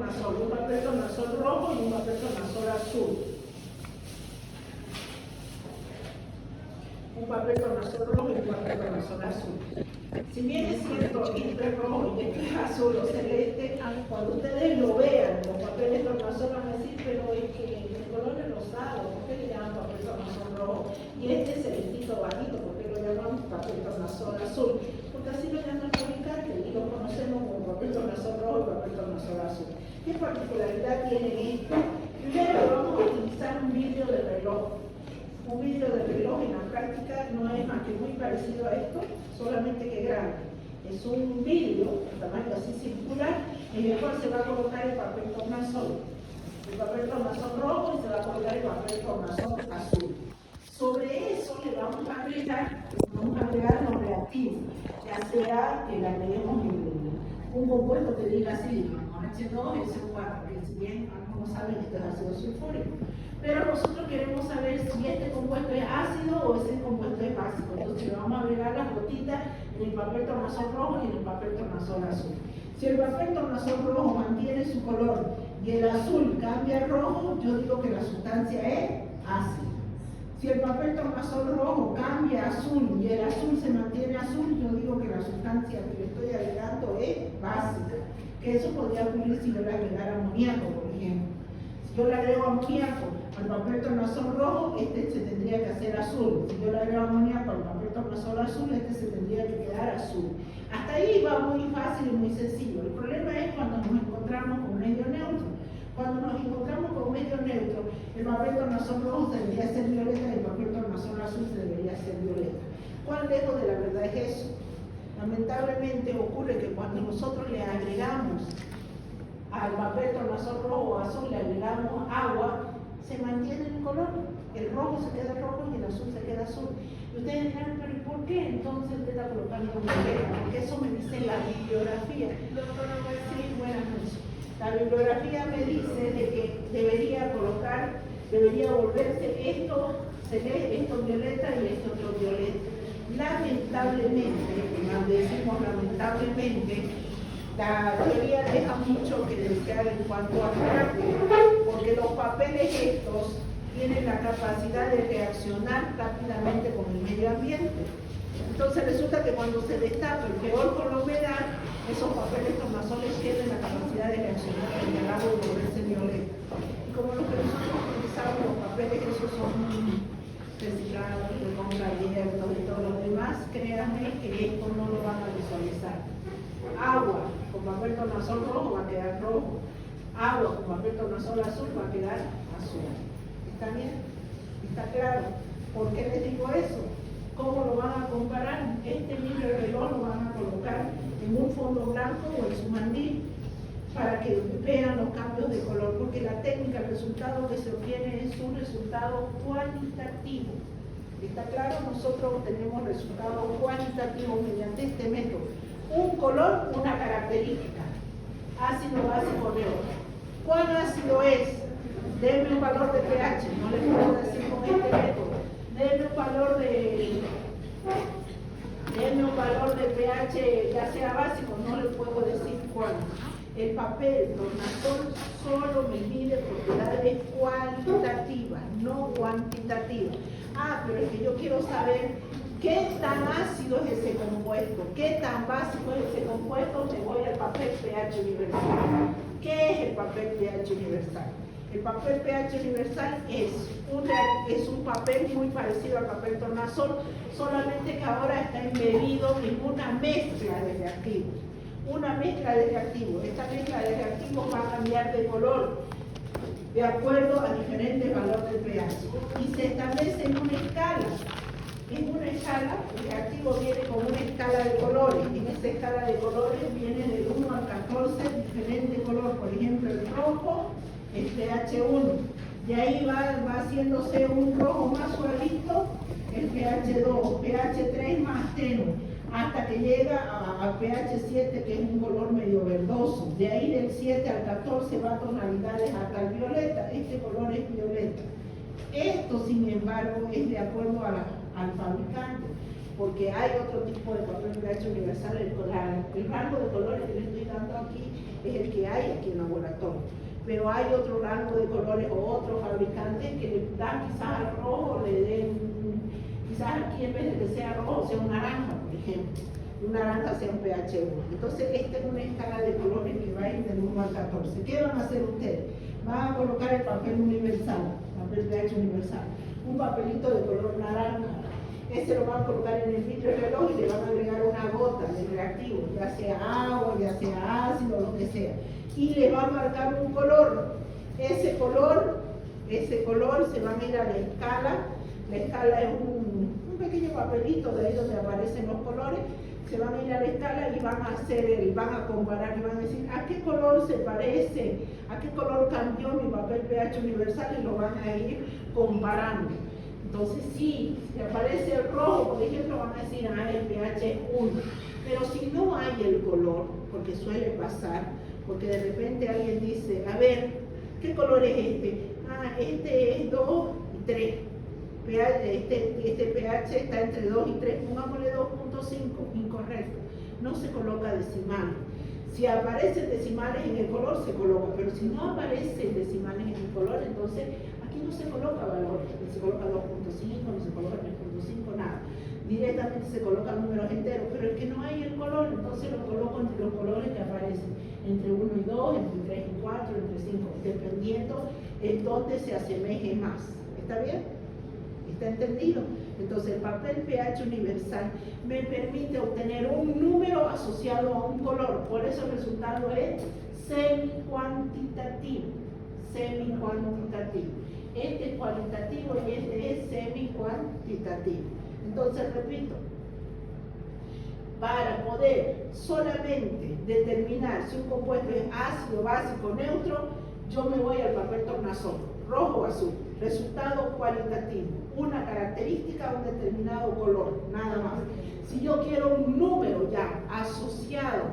tornasol, un papel tornasol rojo y un papel tornasol azul. Un papel tornasol rojo y un papel tornasol azul. Si bien es cierto, este es rojo y este es azul o celeste, cuando ustedes lo vean, los papeles tornasol van a decir, pero es que el color es rosado, ¿por qué le llaman papel tornasol rojo? Y este es celestito bajito, ¿por qué lo llaman papel tornasol azul? Porque así lo llaman los fabricantes y lo conocemos como papel tornasol rojo y papel tornasol azul. ¿Qué particularidad tienen esto? Primero vamos a utilizar un vidrio de reloj. Un vidrio de reloj en la práctica no es más que muy parecido a esto, solamente que grande. Es un vidrio, de tamaño así circular, en el cual se va a colocar el papel tornasol. El papel tornasol rojo y se va a colocar el papel tornasol azul. Sobre eso le vamos a agregar los reactivos, ya sea que le agreguemos un compuesto que diga así, H2 y SO4, que si bien algunos saben que esto es ácido sulfúrico. Pero nosotros queremos saber si este compuesto es ácido o ese compuesto es básico. Entonces le vamos a agregar las gotitas en el papel tornasol rojo y en el papel tornasol azul. Si el papel tornasol rojo mantiene su color y el azul cambia al rojo, yo digo que la sustancia es ácida. Si el papel tornasol rojo cambia a azul y el azul se mantiene azul, yo digo que la sustancia que le estoy agregando es básica. Que eso podría ocurrir si yo le agregara amoníaco, por ejemplo. Si yo le agrego amoníaco al papel tornasol rojo, este se tendría que hacer azul. Si yo le agrego amoníaco al papel tornasol azul, este se tendría que quedar azul. Hasta ahí va muy fácil y muy sencillo. El problema es cuando nos encontramos con medio neutro. Cuando nos encontramos con medio neutro, el papel tornasol rojo debería ser violeta y el papel tornasol azul debería ser violeta. ¿Cuán lejos de la verdad es eso? Lamentablemente ocurre que cuando nosotros le agregamos al papel tornasol rojo o azul, le agregamos agua, se mantiene el color. El rojo se queda rojo y el azul se queda azul. Y ustedes dirán, pero ¿y por qué entonces usted está colocando violeta? Porque eso me dice la bibliografía. Doctora, sí, buenas noches. La bibliografía me dice de que debería volverse esto violeta y esto otro violeta. Lamentablemente, cuando decimos lamentablemente, la teoría deja mucho que desear en cuanto a carácter, porque los papeles estos tienen la capacidad de reaccionar rápidamente con el medio ambiente. Entonces resulta que cuando se destapa el peor con la humedad, esos papeles tornasoles tienen la capacidad de reaccionar con el agua y volverse violeta. Y como los que nosotros utilizamos, los papeles esos son reciclados, de compra abierta y todo lo demás, créanme que esto no lo van a visualizar. Agua con papel tornasol rojo va a quedar rojo. Agua con papel tornasol azul va a quedar azul. ¿Está bien? ¿Está claro? ¿Por qué les digo eso? ¿Cómo lo van a comparar? Este libro de reloj lo van a colocar en un fondo blanco o en su mandil para que vean los cambios de color, porque la técnica, el resultado que se obtiene es un resultado cualitativo. ¿Está claro? Nosotros obtenemos resultados cualitativos mediante este método. Un color, una característica. Ácido, básico, neutro. ¿Cuán ácido es? Denme un valor de pH, no les puedo decir con este método. Denme un valor de pH, ya sea básico, no les puedo decir cuál. El papel tornasol solo me mide propiedades cualitativas, no cuantitativas. Ah, pero es que yo quiero saber qué tan ácido es ese compuesto, qué tan básico es ese compuesto. Me voy al papel pH universal. ¿Qué es el papel pH universal? El papel pH universal es un papel muy parecido al papel tornasol, solamente que ahora está embebido en una mezcla de reactivos. Una mezcla de reactivos. Esta mezcla de reactivos va a cambiar de color de acuerdo a diferentes valores del pH. Y se establece en una escala. En una escala, el reactivo viene con una escala de colores. En esta escala de colores viene del 1 al 14 diferentes colores. Por ejemplo, el rojo es pH 1. De ahí va haciéndose un rojo más suavito, el pH 2, pH 3 más tenue, hasta que llega al pH 7, que es un color medio verdoso. De ahí del 7 al 14 va a tonalidades hasta el violeta. Este color es violeta. Esto, sin embargo, es de acuerdo al fabricante, porque hay otro tipo de papel pH universal. El rango de colores que le estoy dando aquí es el que hay aquí en el laboratorio. Pero hay otro rango de colores o otros fabricantes que le dan quizás al rojo, le den, quizás aquí en vez de que sea rojo sea un naranja, por ejemplo. Un naranja sea un pH 1. Entonces esta es una escala de colores que va a ir del 1 al 14. ¿Qué van a hacer ustedes? Van a colocar el papel universal, papel pH universal, un papelito de color naranja. Ese lo van a colocar en el vidrio del reloj y le van a agregar una gota de reactivo, ya sea agua, ya sea ácido, lo que sea. Y le va a marcar un color. Ese color se va a ir a la escala. La escala es un pequeño papelito de ahí donde aparecen los colores. Se van a ir a la escala y van a comparar y van a decir a qué color se parece, a qué color cambió mi papel pH universal y lo van a ir comparando. Entonces si aparece el rojo, por ejemplo, van a decir, el pH es 1. Pero si no hay el color, porque suele pasar, porque de repente alguien dice, a ver, ¿qué color es este? Este es 2 y 3. Este pH está entre 2 y 3, pongámosle 2.5, incorrecto. No se coloca decimal. Si aparecen decimales en el color, se coloca, pero si no aparecen decimales en el color, entonces aquí no se coloca valor, no se coloca 2.5, no se coloca 3.5, nada. Directamente se colocan números enteros, pero es que no hay el color, entonces lo coloco entre los colores que aparecen, entre 1 y 2, entre 3 y 4, entre 5, dependiendo en dónde se asemeje más. ¿Está bien? ¿Está entendido? Entonces el papel pH universal me permite obtener un número asociado a un color, por eso el resultado es semi-cuantitativo. Semi-cuantitativo. Este es cualitativo y este es semi-cuantitativo. Entonces repito, para poder solamente determinar si un compuesto es ácido, básico, neutro, yo me voy al papel tornasol, rojo o azul. Resultado cualitativo, una característica, un determinado color, nada más. Si yo quiero un número ya asociado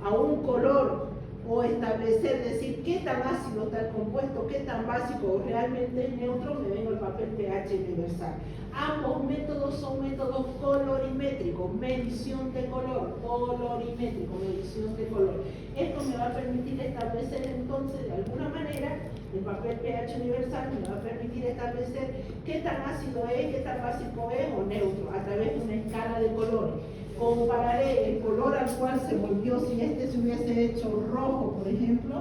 a un color o establecer, decir qué tan ácido está el compuesto, qué tan básico o realmente es neutro, me vengo al papel pH universal. Ambos métodos son métodos colorimétricos, medición de color, colorimétrico, medición de color. Esto me va a permitir establecer entonces, de alguna manera, el papel pH universal me va a permitir establecer qué tan ácido es, qué tan básico es o neutro, a través de una escala de colores. Compararé el color al cual se volvió, si este se hubiese hecho rojo, por ejemplo,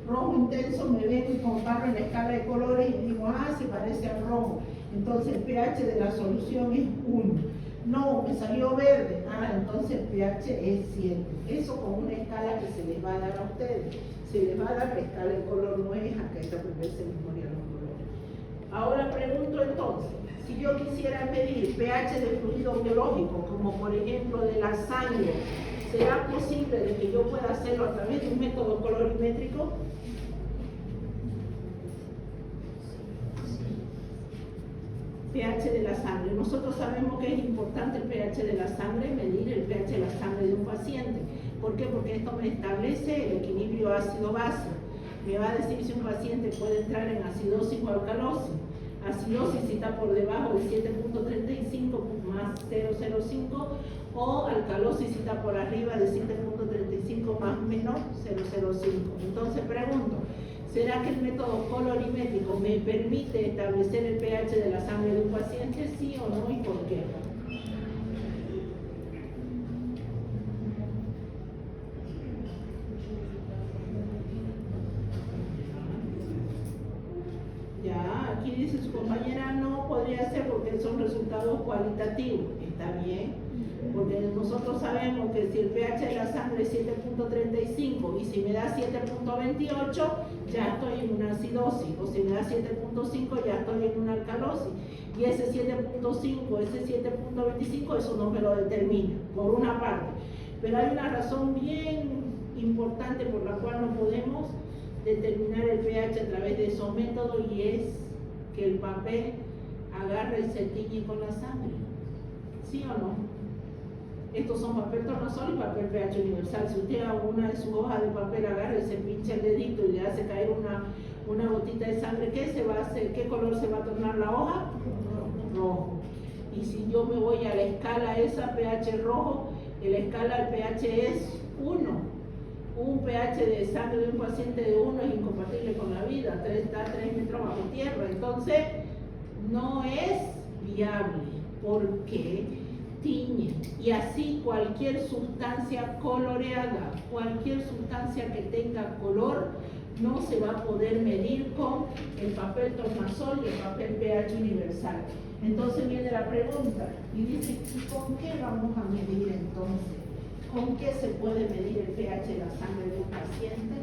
rojo intenso, me vengo y comparo en la escala de colores y digo, se parece al rojo. Entonces el pH de la solución es 1. No, me salió verde. Entonces el pH es 7. Eso con una escala que se les va a dar a ustedes. Se les va a dar la escala de color, no es acá, esta primera se memoria los colores. Ahora pregunto entonces, si yo quisiera medir pH de fluido biológico, como por ejemplo de la sangre, ¿será posible de que yo pueda hacerlo a través de un método colorimétrico? pH de la sangre. Nosotros sabemos que es importante el pH de la sangre, medir el pH de la sangre de un paciente. ¿Por qué? Porque esto me establece el equilibrio ácido-base. Me va a decir si un paciente puede entrar en acidosis o alcalosis. Acidosis si está por debajo de 7.35 más 0.05 o alcalosis si está por arriba de 7.35 más menos 0.05. Entonces pregunto, ¿será que el método colorimétrico me permite establecer el pH de la sangre de un paciente? ¿Sí o no? ¿Y por qué? Ya, aquí dice su compañera, no podría ser porque son resultados cualitativos. Está bien, porque nosotros sabemos que si el pH de la sangre es 7.35 y si me da 7.28, ya estoy en una acidosis, o si me da 7.5 ya estoy en una alcalosis. Y ese 7.5, ese 7.25, eso no me lo determina, por una parte. Pero hay una razón bien importante por la cual no podemos determinar el pH a través de esos métodos, y es que el papel agarra y se tiñe con la sangre. ¿Sí o no? Estos son papel tornasol y papel pH universal. Si usted a una de sus hojas de papel agarra y se pincha el dedito y le hace caer una gotita de sangre, ¿qué se va a hacer? ¿Qué color se va a tornar la hoja? Rojo. Y si yo me voy a la escala esa pH rojo, en la escala el pH es 1. un pH de sangre de un paciente de 1 es incompatible con la vida, está 3 metros bajo tierra, entonces no es viable porque tiñe, y así cualquier sustancia coloreada, cualquier sustancia que tenga color, no se va a poder medir con el papel tornasol y el papel pH universal. Entonces viene la pregunta y dice, ¿y con qué vamos a medir entonces? ¿Con qué se puede medir el pH de la sangre de un paciente?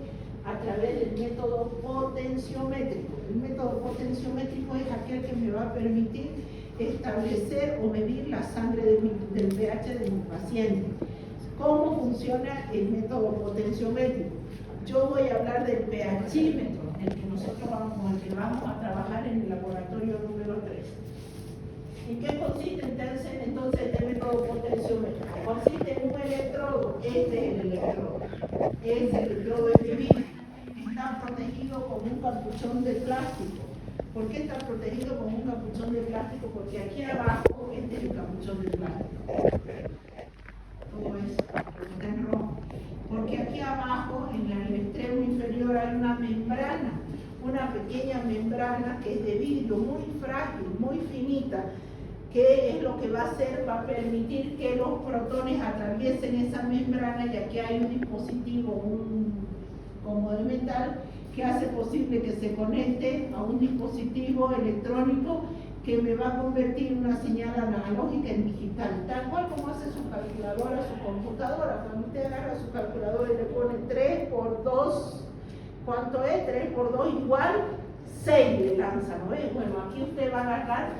A través del método potenciométrico. El método potenciométrico es aquel que me va a permitir establecer o medir la sangre del pH de mi paciente. ¿Cómo funciona el método potenciométrico? Yo voy a hablar del pHímetro, el que nosotros vamos a trabajar en el laboratorio número 3. ¿En qué consiste entonces este método potenciométrico? Consiste en un electrodo, este es el electrodo. Este electrodo es divino. Está protegido con un capuchón de plástico. ¿Por qué está protegido con un capuchón de plástico? Porque aquí abajo, este es el capuchón de plástico. Todo eso, está en rojo. Porque aquí abajo, en el extremo inferior, hay una membrana, una pequeña membrana que es de vidrio, muy frágil, muy finita, que es lo que va a hacer, va a permitir que los protones atraviesen esa membrana, y aquí hay un dispositivo, como de metal, que hace posible que se conecte a un dispositivo electrónico que me va a convertir una señal analógica en digital, tal cual como hace su calculadora, su computadora. Cuando usted agarra su calculadora y le pone 3 por 2, ¿cuánto es? 3 por 2 igual 6 le lanza, ¿no es? Bueno, aquí usted va a agarrar,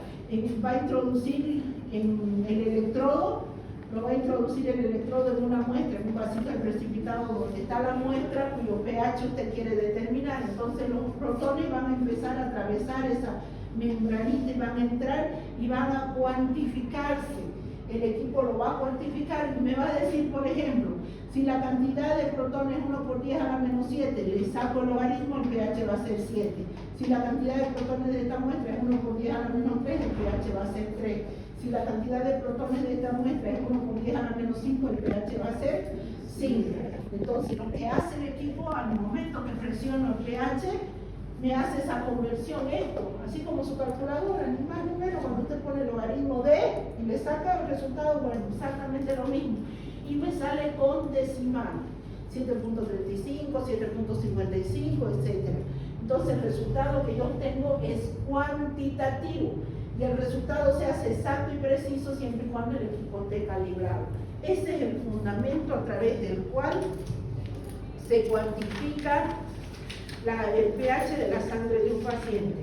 va a introducir en el electrodo, lo va a introducir el electrodo en una muestra, en un vasito de precipitado donde está la muestra cuyo pH usted quiere determinar. Entonces los protones van a empezar a atravesar esa membranita y van a entrar y van a cuantificarse. El equipo lo va a cuantificar y me va a decir, por ejemplo, si la cantidad de protones es 1 por 10 a la menos 7, le saco el logaritmo, el pH va a ser 7. Si la cantidad de protones de esta muestra es 1 por 10 a la menos 3, el pH va a ser 3. Si la cantidad de protones de esta muestra es 1 por 10 a la menos 5, el pH va a ser 5. Entonces, lo que hace el equipo al momento que presiono el pH, me hace esa conversión esto, así como su calculadora, ni más ni menos. Cuando usted pone el logaritmo de y le saca el resultado, bueno, exactamente lo mismo. Y me sale con decimal, 7.35, 7.55, etc. Entonces el resultado que yo tengo es cuantitativo, y el resultado se hace exacto y preciso siempre y cuando el equipo esté calibrado. Ese es el fundamento a través del cual se cuantifica el pH de la sangre de un paciente.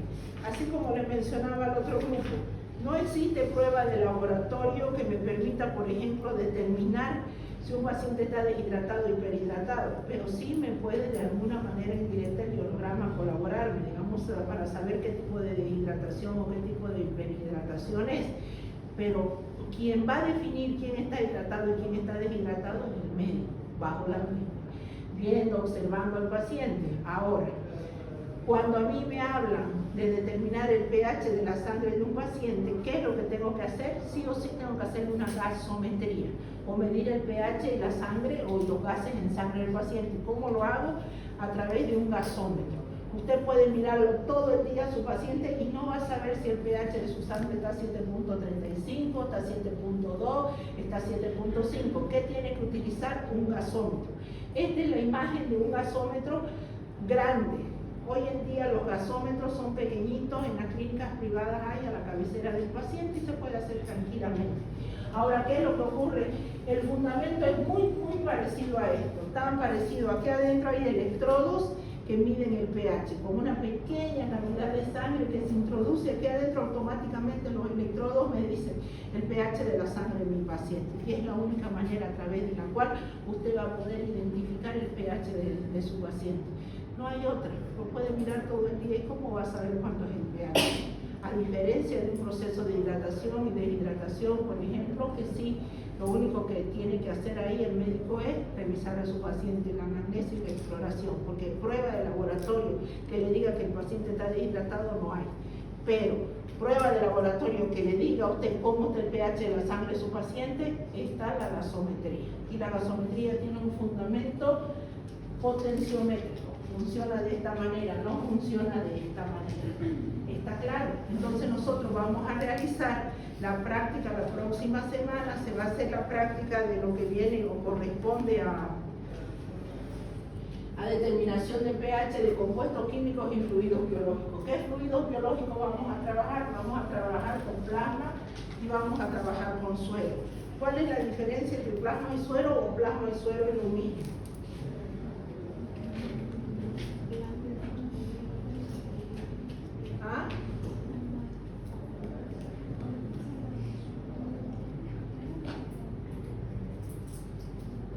Así como les mencionaba al otro grupo, no existe prueba de laboratorio que me permita, por ejemplo, determinar si un paciente está deshidratado o hiperhidratado, pero sí me puede de alguna manera indirecta el biograma colaborarme, digamos, para saber qué tipo de deshidratación o qué tipo de hiperhidratación es. Pero quien va a definir quién está hidratado y quién está deshidratado es el médico, bajo la misma, viendo, observando al paciente. Ahora, cuando a mí me hablan de determinar el pH de la sangre de un paciente, ¿qué es lo que tengo que hacer? Sí o sí tengo que hacer una gasometría, o medir el pH de la sangre o los gases en sangre del paciente. ¿Cómo lo hago? A través de un gasómetro. Usted puede mirarlo todo el día a su paciente y no va a saber si el pH de su sangre está 7.35, está 7.2, está 7.5. ¿Qué tiene que utilizar? Un gasómetro. Esta es la imagen de un gasómetro grande. Hoy en día los gasómetros son pequeñitos, en las clínicas privadas hay a la cabecera del paciente y se puede hacer tranquilamente. Ahora, ¿qué es lo que ocurre? El fundamento es muy parecido a esto, tan parecido. Aquí adentro hay electrodos que miden el pH, con una pequeña cantidad de sangre que se introduce aquí adentro, automáticamente los electrodos me dicen el pH de la sangre de mi paciente. Y es la única manera a través de la cual usted va a poder identificar el pH de su paciente. No hay otra, lo puede mirar todo el día y cómo va a saber cuánto es el pH. A diferencia de un proceso de hidratación y deshidratación, por ejemplo, que sí, lo único que tiene que hacer ahí el médico es revisar a su paciente, la anamnesis y la exploración, porque prueba de laboratorio que le diga que el paciente está deshidratado no hay. Pero prueba de laboratorio que le diga a usted cómo está el pH de la sangre de su paciente, está la gasometría. Y la gasometría tiene un fundamento potenciómetro. Funciona de esta manera, no funciona de esta manera. ¿Está claro? Entonces nosotros vamos a realizar la práctica la próxima semana, se va a hacer la práctica de lo que viene o corresponde a determinación de pH de compuestos químicos y fluidos biológicos. ¿Qué fluidos biológicos vamos a trabajar? Vamos a trabajar con plasma y vamos a trabajar con suero. ¿Cuál es la diferencia entre plasma y suero o plasma y suero es lo mismo? ¿Ah?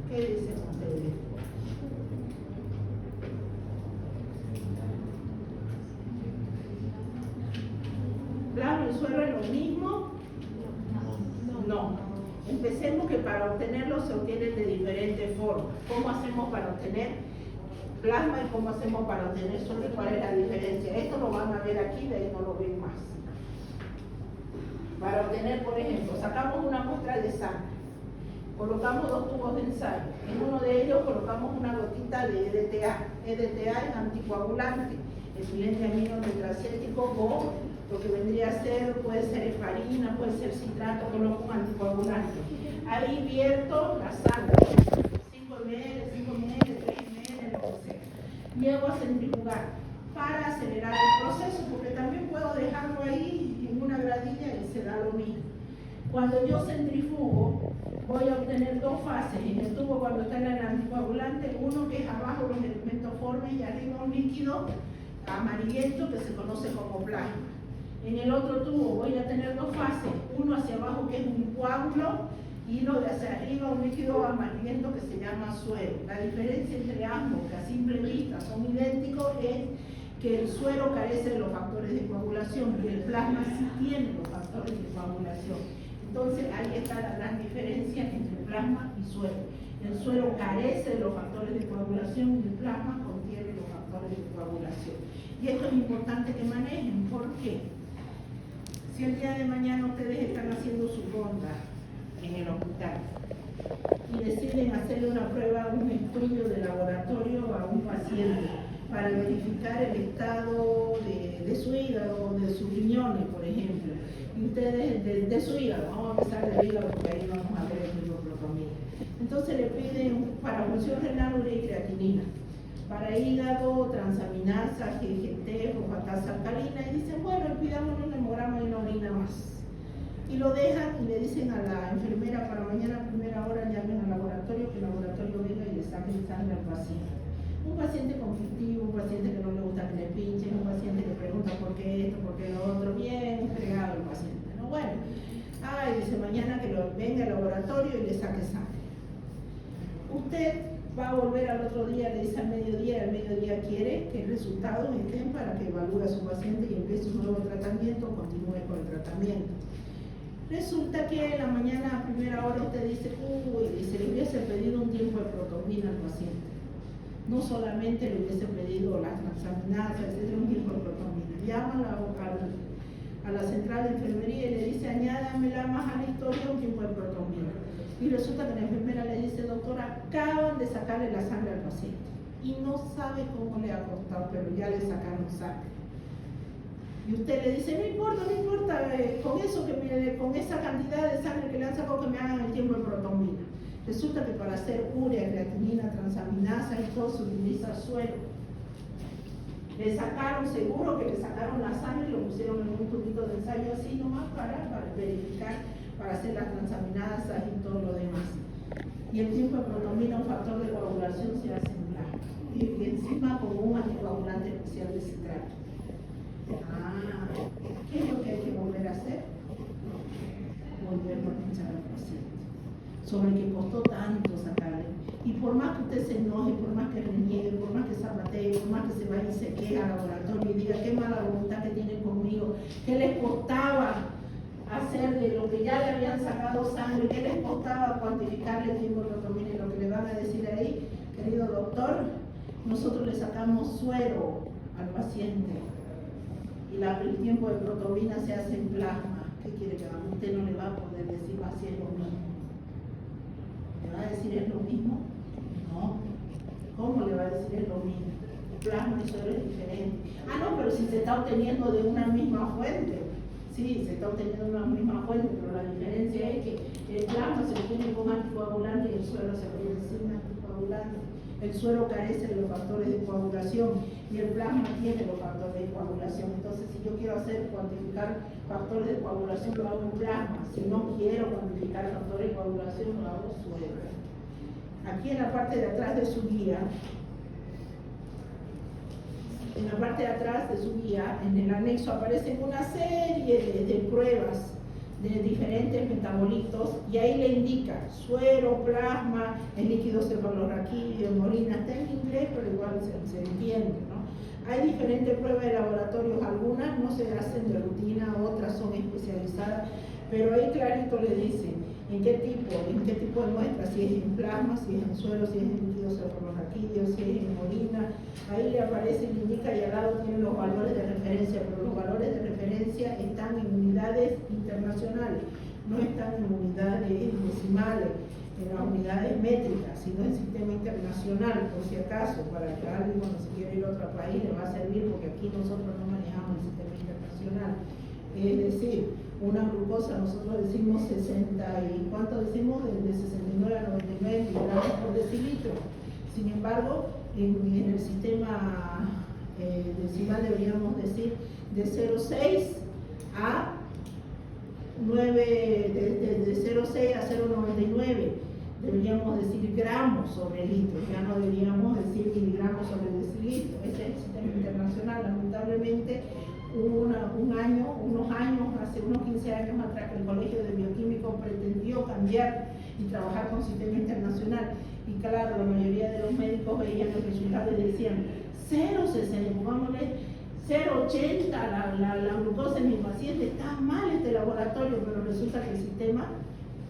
¿Qué dicen ustedes? ¿Plasma y suero es lo mismo? No. Empecemos que para obtenerlo se obtienen de diferentes formas. ¿Cómo hacemos para obtener plasma y cómo hacemos para obtener suero? ¿Cuál es la diferencia? Esto lo van a ver aquí, de ahí no lo ven más. Para obtener, por ejemplo, sacamos una muestra de sangre, colocamos 2 tubos de ensayo. En uno de ellos colocamos una gotita de EDTA. EDTA es anticoagulante, etilente amino tetracético o lo que vendría a ser, puede ser heparina, puede ser citrato, coloco un anticoagulante. Ahí vierto la sangre, 5 ml, 5 ml, 3 ml, lo que sea. Llevo a centrifugar para acelerar el proceso, porque también puedo dejarlo ahí en una gradilla y se da lo mismo. Cuando yo centrifugo, voy a obtener 2 fases. En el tubo, cuando está en el anticoagulante, uno que es abajo los elementos formes y arriba un líquido amarillento que se conoce como plasma. En el otro tubo voy a tener 2 fases, uno hacia abajo que es un coágulo y lo de hacia arriba un líquido amarillento que se llama suero. La diferencia entre ambos, que a simple vista son idénticos, es que el suero carece de los factores de coagulación y el plasma sí tiene los factores de coagulación. Entonces ahí está la gran diferencia entre plasma y suero. El suero carece de los factores de coagulación y el plasma contiene los factores de coagulación. Y esto es importante que manejen. ¿Por qué? Si el día de mañana ustedes están haciendo su ronda en el hospital y deciden hacerle una prueba, un estudio de laboratorio a un paciente para verificar el estado de su hígado, de sus riñones, por ejemplo, y ustedes de su hígado, vamos a empezar del hígado porque ahí vamos a ver el hipoglucemia. Entonces le piden para función renal urea y creatinina. Para hígado, transaminasa, GGT, fosfatasa alcalina, y dicen, bueno, pidamos un hemograma y una orina más. Y lo dejan y le dicen a la enfermera para mañana a primera hora llamen al laboratorio, que el laboratorio venga y le saquen sangre al paciente. Un paciente conflictivo, un paciente que no le gusta que le pinchen, un paciente que pregunta por qué esto, por qué lo otro, bien fregado el paciente, ¿no? Bueno, dice mañana que venga al laboratorio y le saque sangre. Usted va a volver al otro día, le dice al mediodía quiere que el resultado estén para que evalúe a su paciente y empiece un nuevo tratamiento, continúe con el tratamiento. Resulta que en la mañana a primera hora usted dice, se le hubiese pedido un tiempo de protomina al paciente. No solamente le hubiese pedido las transaminasas, etcétera, un tiempo de protomina. Llama a la central de enfermería y le dice, añádamela más a la historia un tiempo de protomina. Y resulta que la enfermera le dice, doctora, acaban de sacarle la sangre al paciente y no sabe cómo le ha costado, pero ya le sacaron sangre. Y usted le dice, no importa, con esa cantidad de sangre que le han sacado, que me hagan el tiempo de protomina. Resulta que para hacer urea, creatinina, transaminasa y todo se utiliza suero. Le sacaron, seguro que le sacaron la sangre y lo pusieron en un tubito de ensayo así nomás para verificar, para hacer las transaminasas y todo lo demás. Y el tiempo de protomina, un factor de coagulación, se hace en blanco. Y encima con un anticoagulante especial de citrato. ¿Qué es lo que hay que volver a hacer? Volver a pinchar al paciente. Sobre que costó tanto sacarle. Y por más que usted se enoje, por más que reniegue, por más que zapatee, por más que se vaya y se queje al laboratorio y diga qué mala voluntad que tienen conmigo, qué les costaba hacer de lo que ya le habían sacado sangre, qué les costaba cuantificarle el tiempo de protomina, y lo que le van a decir ahí, querido doctor, nosotros le sacamos suero al paciente y el tiempo de protomina se hace en plasma. ¿Qué quiere que haga? Usted no le va a poder decir más si es lo mismo. ¿Le va a decir es lo mismo? No. ¿Cómo le va a decir es lo mismo? Plasma y suero es diferente. Ah, no, pero si se está obteniendo de una misma fuente. Sí, se está obteniendo de una misma fuente, pero la diferencia es que el plasma se obtiene con anticoagulante y el suero se obtiene sin anticoagulante. El suero carece de los factores de coagulación y el plasma tiene los factores de coagulación. Entonces, si yo quiero cuantificar factores de coagulación, lo hago en plasma. Si no quiero cuantificar factores de coagulación, lo hago en suero. Aquí en la parte de atrás de su guía, en el anexo aparecen una serie de pruebas de diferentes metabolitos y ahí le indica suero, plasma, el líquido cefalorraquídeo, en orina. Está en inglés, pero igual se entiende, ¿no? Hay diferentes pruebas de laboratorios, algunas no se hacen de rutina, otras son especializadas, pero ahí clarito le dicen en qué tipo de muestra, si es en plasma, si es en suero, si es en líquido cefalorraquídeo, si es en orina. Ahí le aparece, le indica y al lado tiene los valores de referencia, pero los valores de referencia están en unidades internacionales, no están en unidades decimales, en las unidades métricas, sino en sistema internacional, por si acaso, para que alguien cuando se quiera ir a otro país le va a servir, porque aquí nosotros no manejamos el sistema internacional. Es decir, una glucosa, nosotros decimos 60 y ¿cuánto decimos? De 69 a 99 miligramos por decilitro. Sin embargo, en el sistema decimal deberíamos decir de 0,6 a 9, de 0,6 a 0,99 deberíamos decir gramos sobre litro, ya no deberíamos decir miligramos sobre decilitro. Este es el sistema internacional. Lamentablemente unos años, hace unos 15 años atrás, que el Colegio de Bioquímicos pretendió cambiar y trabajar con sistema internacional. Y claro, la mayoría de los médicos veían los resultados y decían 0,60, pongámosle 0,80 la glucosa en mi paciente, está mal este laboratorio, pero resulta que el sistema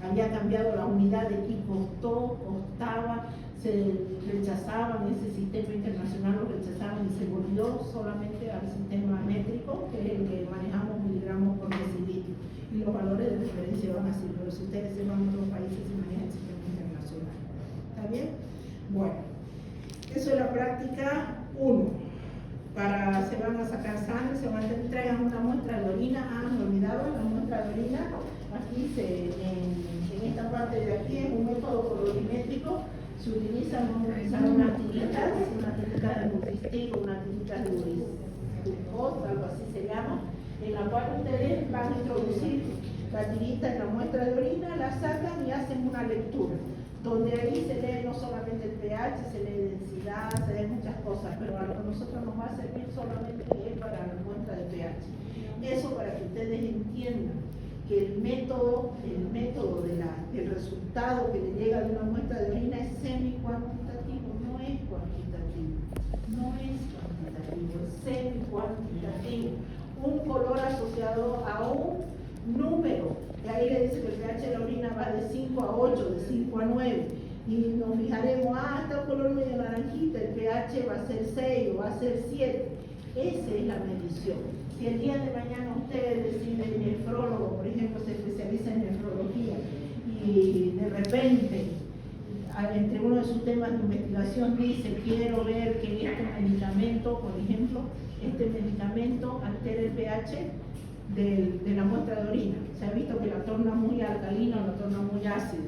había cambiado la unidad de y costaba, se rechazaban, ese sistema internacional lo rechazaban y se volvió solamente al sistema métrico, que es el que manejamos miligramos por decilitro. Y los valores de referencia van así, pero si ustedes se van a otros países se maneja el sistema internacional. ¿Está bien? Bueno, eso es la práctica 1. Se van a sacar sangre, traigan una muestra de orina. Me olvidaba, la muestra de orina. Aquí en esta parte de aquí es un método colorimétrico. Se utilizan unas tiritas de Nutristic o unas tiritas de glucosa, algo así se llama, en la cual ustedes van a introducir la tirita en la muestra de orina, la sacan y hacen una lectura, donde ahí se lee no solamente el pH, se lee densidad, se lee muchas cosas, pero a lo que a nosotros nos va a servir solamente es para la muestra de pH. Eso para que ustedes entiendan que el método del resultado que le llega de una muestra de orina es semi-cuantitativo, no es cuantitativo, es semi-cuantitativo. Un color asociado a un número, y ahí le dice que el pH de la orina va de 5 a 8, de 5 a 9, y nos fijaremos, está un color medio naranjita, el pH va a ser 6 o va a ser 7, esa es la medición. Si el día de mañana ustedes deciden, nefrólogo, por ejemplo, se especializa en nefrología y de repente, entre uno de sus temas de investigación dice, quiero ver que este medicamento, por ejemplo, este medicamento altera el pH de la muestra de orina. Se ha visto que la torna muy alcalina o la torna muy ácida.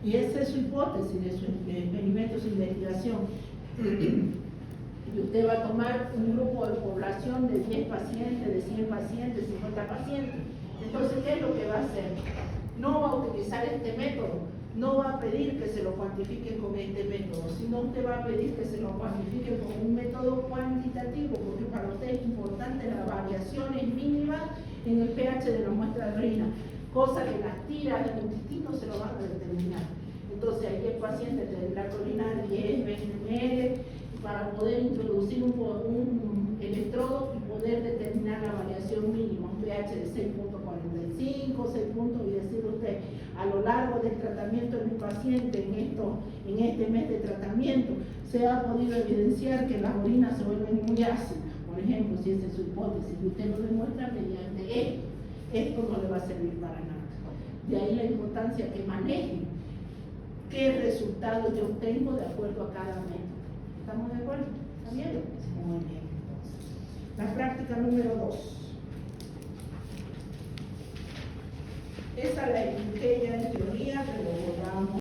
Y esa es su hipótesis de su experimento, su investigación. Y usted va a tomar un grupo de población de 10 pacientes, de 100 pacientes, 50 pacientes. Entonces, ¿qué es lo que va a hacer? No va a utilizar este método, no va a pedir que se lo cuantifiquen con este método, sino usted va a pedir que se lo cuantifiquen con un método cuantitativo, porque para usted es importante las variaciones mínimas en el pH de la muestra de orina, cosa que las tiras del intestino se lo van a determinar. Entonces, ahí el paciente tendrá que orinar 10, 20 ml, para poder introducir un electrodo y poder determinar la variación mínima, un pH de 6.45, 6 puntos, y decir usted, a lo largo del tratamiento de mi paciente, en este mes de tratamiento, se ha podido evidenciar que las orinas se vuelven muy ácidas, por ejemplo, si esa es su hipótesis, y usted lo demuestra mediante esto no le va a servir para nada. De ahí la importancia que manejen qué resultados yo obtengo de acuerdo a cada método. ¿Estamos de acuerdo? ¿Está bien? Muy bien. La práctica número 2. Esta la expliqué ya en teoría, pero volvamos.